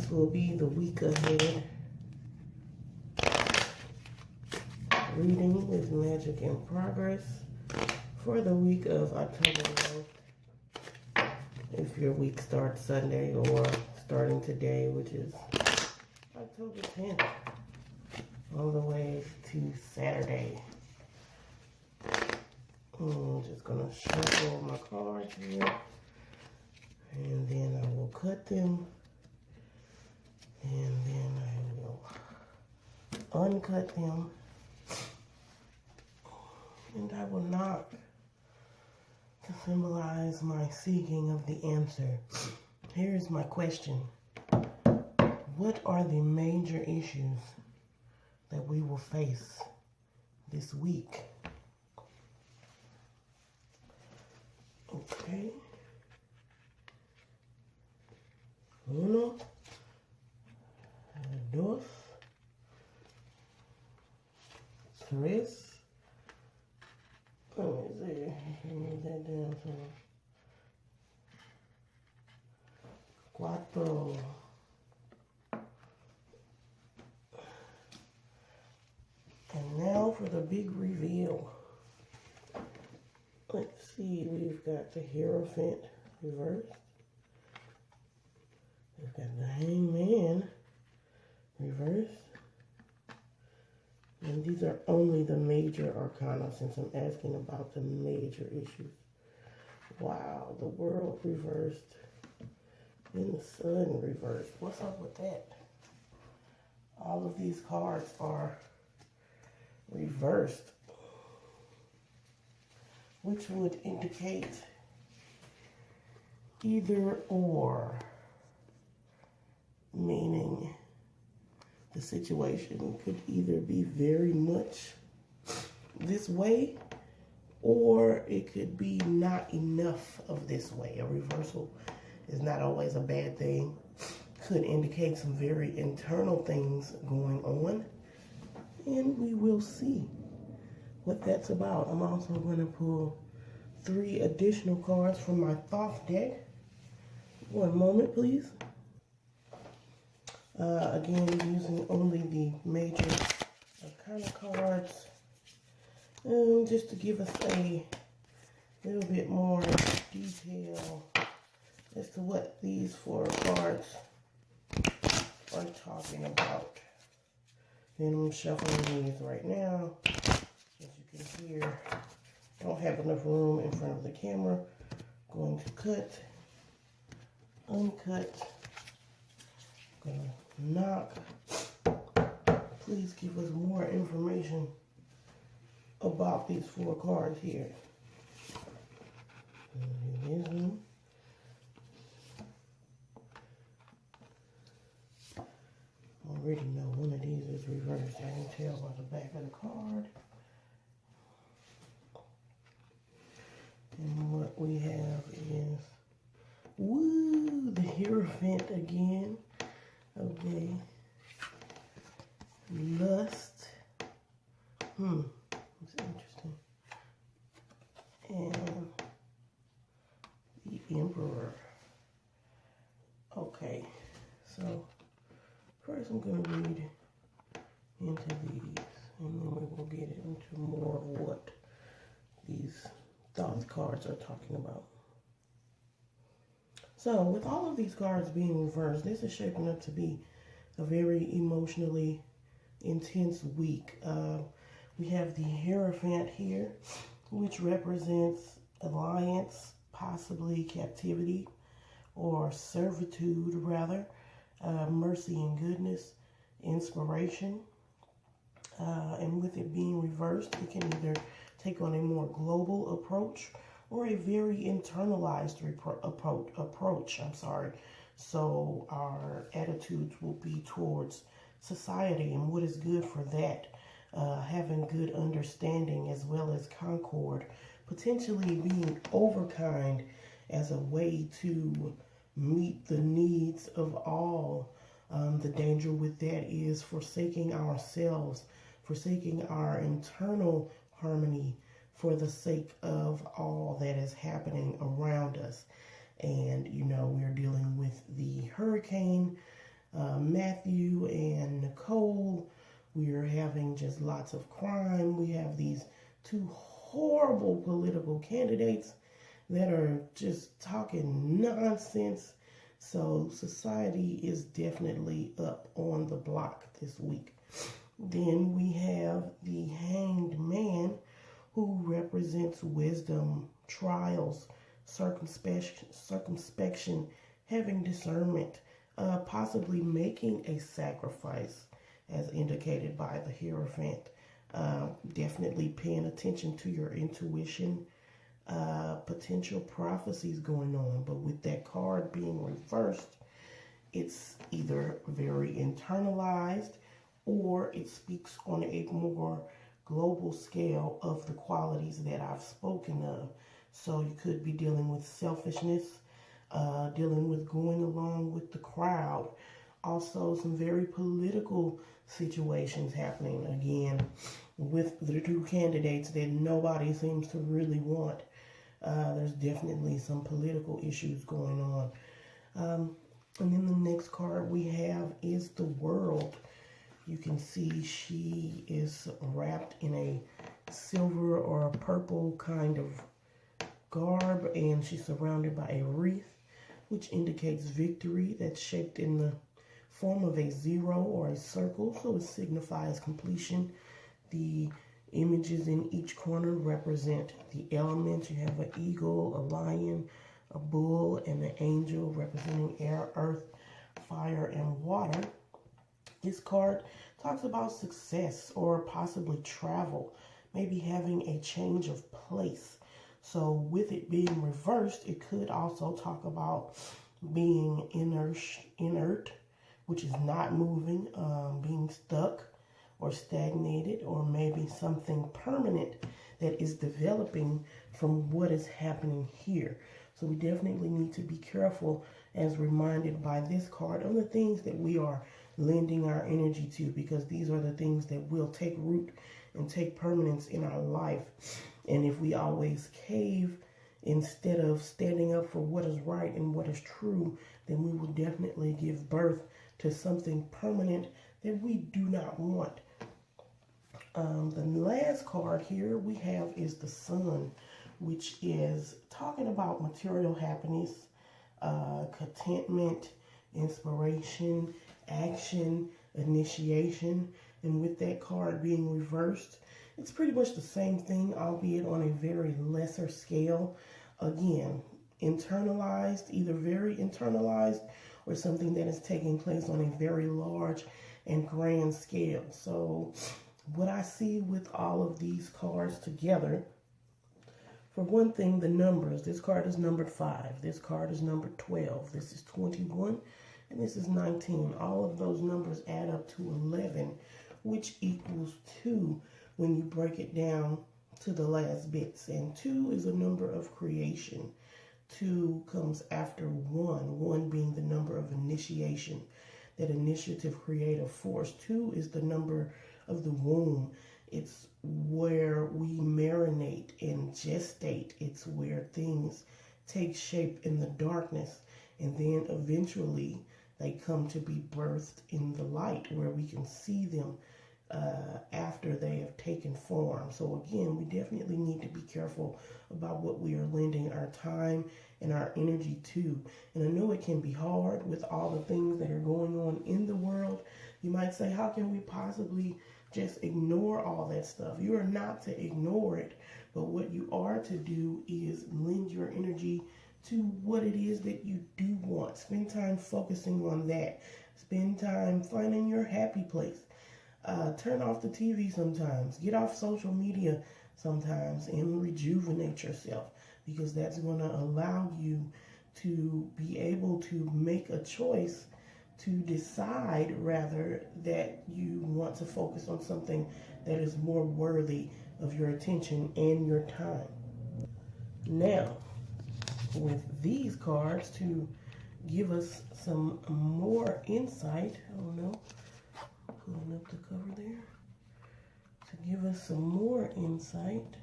This will be the week ahead reading with Magic in Progress for the week of October 9th. If your week starts Sunday or starting today, which is October 10th, all the way to Saturday. I'm just going to shuffle my cards here, and then I will cut them, and then I will uncut them, and I will knock to symbolize my seeking of the answer. Here is my question. What are the major issues that we will face this week? Okay. Uno, dos, tres. Oh, is there? Move that down some. Cuatro. And now for the big reveal. Let's see, we've got the Hierophant reversed. We've got the Hangman reversed. And these are only the major arcana since I'm asking about the major issues. Wow, the World reversed. Then the Sun reversed. What's up with that? All of these cards are reversed, which would indicate either or, meaning the situation could either be very much this way or it could be not enough of this way. A reversal is not always a bad thing. Could indicate some very internal things going on, and we will see what that's about. I'm also going to pull 3 additional cards from my Thoth deck. One moment, please. Again, using only the major arcana cards, just to give us a little bit more detail as to what these 4 cards are talking about. And I'm shuffling these right now. As you can hear, I don't have enough room in front of the camera. Going to cut, uncut, gonna knock. Please give us more information about these 4 cards here. Here's one. Already know one of these is reversed. I can tell by the back of the card. And what we have is, woo, the Hierophant again. Okay. Lust. That's interesting. And the Emperor. Okay. So first I'm going to read into these, and then we will get into more of what these Thoth cards are talking about. So with all of these cards being reversed, this is shaping up to be a very emotionally intense week. We have the Hierophant here, which represents alliance, possibly captivity, or servitude rather, mercy and goodness, inspiration. And with it being reversed, it can either take on a more global approach or a very internalized approach. So our attitudes will be towards society and what is good for that. Having good understanding as well as concord, potentially being overkind as a way to meet the needs of all. The danger with that is forsaking ourselves, forsaking our internal harmony for the sake of all that is happening around us. And, you know, we're dealing with the hurricane Matthew and Nicole. We are having just lots of crime. We have these two horrible political candidates that are just talking nonsense. So society is definitely up on the block this week. Then we have the Hanged Man, who represents wisdom, trials, circumspection, having discernment, possibly making a sacrifice, as indicated by the Hierophant. Definitely paying attention to your intuition, potential prophecies going on. But with that card being reversed, it's either very internalized or it speaks on a more global scale of the qualities that I've spoken of. So you could be dealing with selfishness, dealing with going along with the crowd. Also, some very political situations happening again with the two candidates that nobody seems to really want. There's definitely some political issues going on. And then the next card we have is the World. You can see she is wrapped in a silver or a purple kind of garb, and she's surrounded by a wreath, which indicates victory that's shaped in the form of a zero or a circle, so it signifies completion. The images in each corner represent the elements. You have an eagle, a lion, a bull, and an angel representing air, earth, fire, and water. This card talks about success or possibly travel, maybe having a change of place. So with it being reversed, it could also talk about being inert, which is not moving, being stuck or stagnated, or maybe something permanent that is developing from what is happening here. So we definitely need to be careful, as reminded by this card, of the things that we are lending our energy to, because these are the things that will take root and take permanence in our life. And if we always cave instead of standing up for what is right and what is true, then we will definitely give birth to something permanent that we do not want. The last card here we have is the Sun, which is talking about material happiness, contentment, inspiration, action, initiation. And with that card being reversed, it's pretty much the same thing, albeit on a very lesser scale. Again, internalized, either very internalized or something that is taking place on a very large and grand scale. So what I see with all of these cards together, for one thing, the numbers. This card is numbered 5. This card is numbered 12. This is 21. And this is 19. All of those numbers add up to 11, which equals 2 when you break it down to the last bits. And 2 is a number of creation. 2 comes after 1, 1 being the number of initiation, that initiative, creative force. 2 is the number of the womb. It's where we marinate and gestate. It's where things take shape in the darkness, and then eventually they come to be birthed in the light, where we can see them after they have taken form. So again, we definitely need to be careful about what we are lending our time and our energy to. And I know it can be hard with all the things that are going on in the world. You might say, how can we possibly just ignore all that stuff? You are not to ignore it, but what you are to do is lend your energy to what it is that you do want. Spend time focusing on that. Spend time finding your happy place. Turn off the TV sometimes. Get off social media sometimes and rejuvenate yourself, because that's going to allow you to be able to make a choice, to decide rather, that you want to focus on something that is more worthy of your attention and your time. Now, with these cards to give us some more insight, pulling up the cover there, to give us some more insight,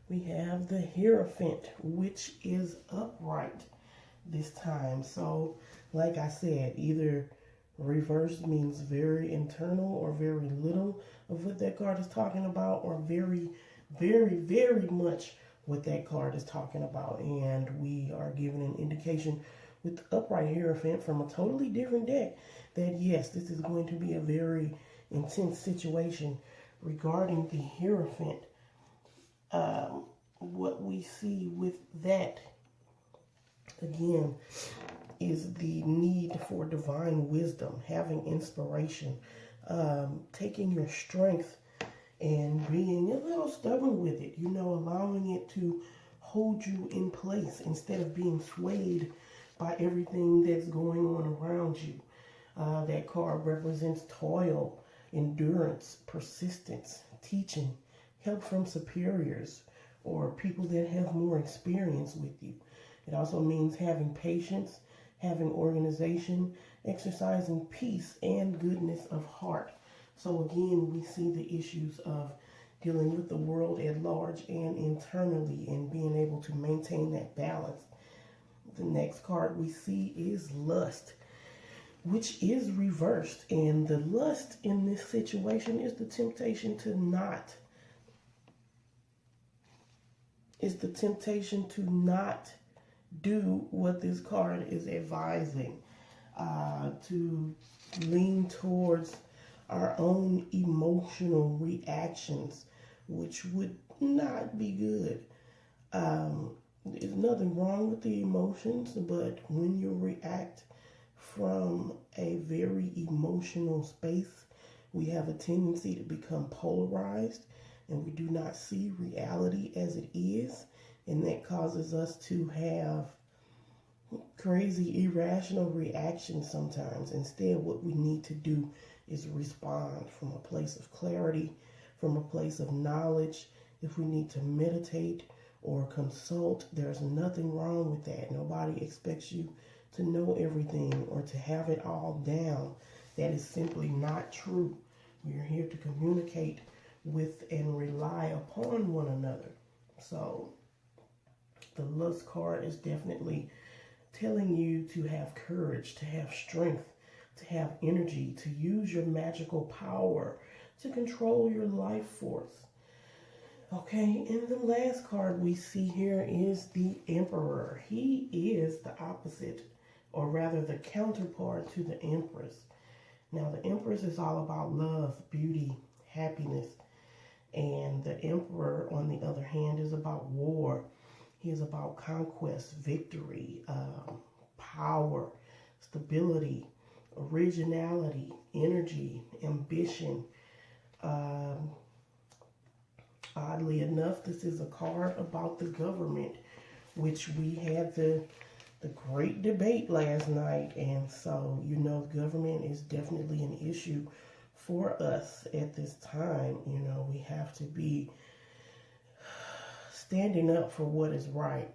we have the Hierophant, which is upright. this time. So, like I said, either reverse means very internal or very little of what that card is talking about, or very, very, very much what that card is talking about. And we are given an indication with the upright Hierophant from a totally different deck that yes, this is going to be a very intense situation regarding the Hierophant. What we see with that, again, is the need for divine wisdom, having inspiration, taking your strength and being a little stubborn with it, allowing it to hold you in place instead of being swayed by everything that's going on around you. That card represents toil, endurance, persistence, teaching, help from superiors or people that have more experience with you. It also means having patience, having organization, exercising peace and goodness of heart. So again, we see the issues of dealing with the world at large and internally and being able to maintain that balance. The next card we see is lust, which is reversed. And the lust in this situation is the temptation to not do what this card is advising, to lean towards our own emotional reactions, which would not be good. There's nothing wrong with the emotions, but when you react from a very emotional space, we have a tendency to become polarized and we do not see reality as it is, and that causes us to have crazy, irrational reactions sometimes. Instead, what we need to do is respond from a place of clarity, from a place of knowledge. If we need to meditate or consult, there's nothing wrong with that. Nobody expects you to know everything or to have it all down. That is simply not true. We are here to communicate with and rely upon one another. So the lust card is definitely telling you to have courage, to have strength, to have energy, to use your magical power to control your life force. Okay, and the last card we see here is the Emperor. He is the opposite, or rather the counterpart to the Empress. Now, the Empress is all about love, beauty, happiness. And the Emperor, on the other hand, is about war. He is about conquest, victory, power, stability, originality, energy, ambition. Oddly enough, this is a card about the government, which we had the great debate last night. And so, the government is definitely an issue for us at this time. We have to be standing up for what is right.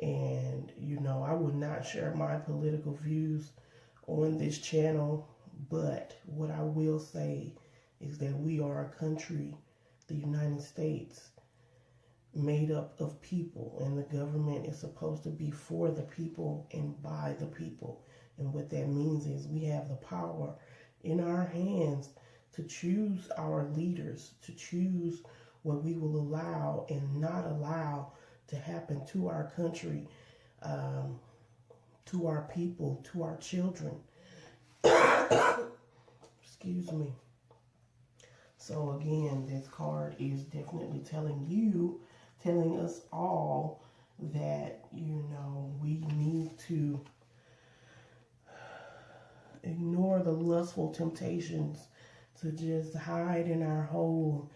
And, I would not share my political views on this channel, but what I will say is that we are a country, the United States, made up of people, and the government is supposed to be for the people and by the people. And what that means is we have the power in our hands to choose our leaders, to choose what we will allow and not allow to happen to our country, to our people, to our children. Excuse me. So again, this card is definitely telling us all that, we need to ignore the lustful temptations to just hide in our hole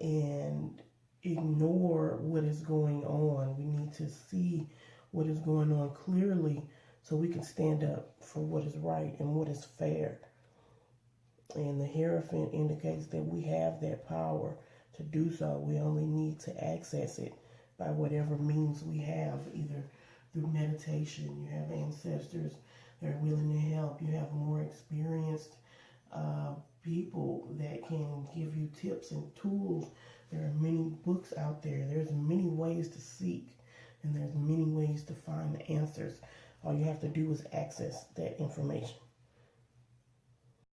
and ignore what is going on. We need to see what is going on clearly so we can stand up for what is right and what is fair. And the Hierophant indicates that we have that power to do so. We only need to access it by whatever means we have, either through meditation. You have ancestors that are willing to help. You have more experienced people that can give you tips and tools. There are many books out there. There's many ways to seek, and there's many ways to find the answers. All you have to do is access that information.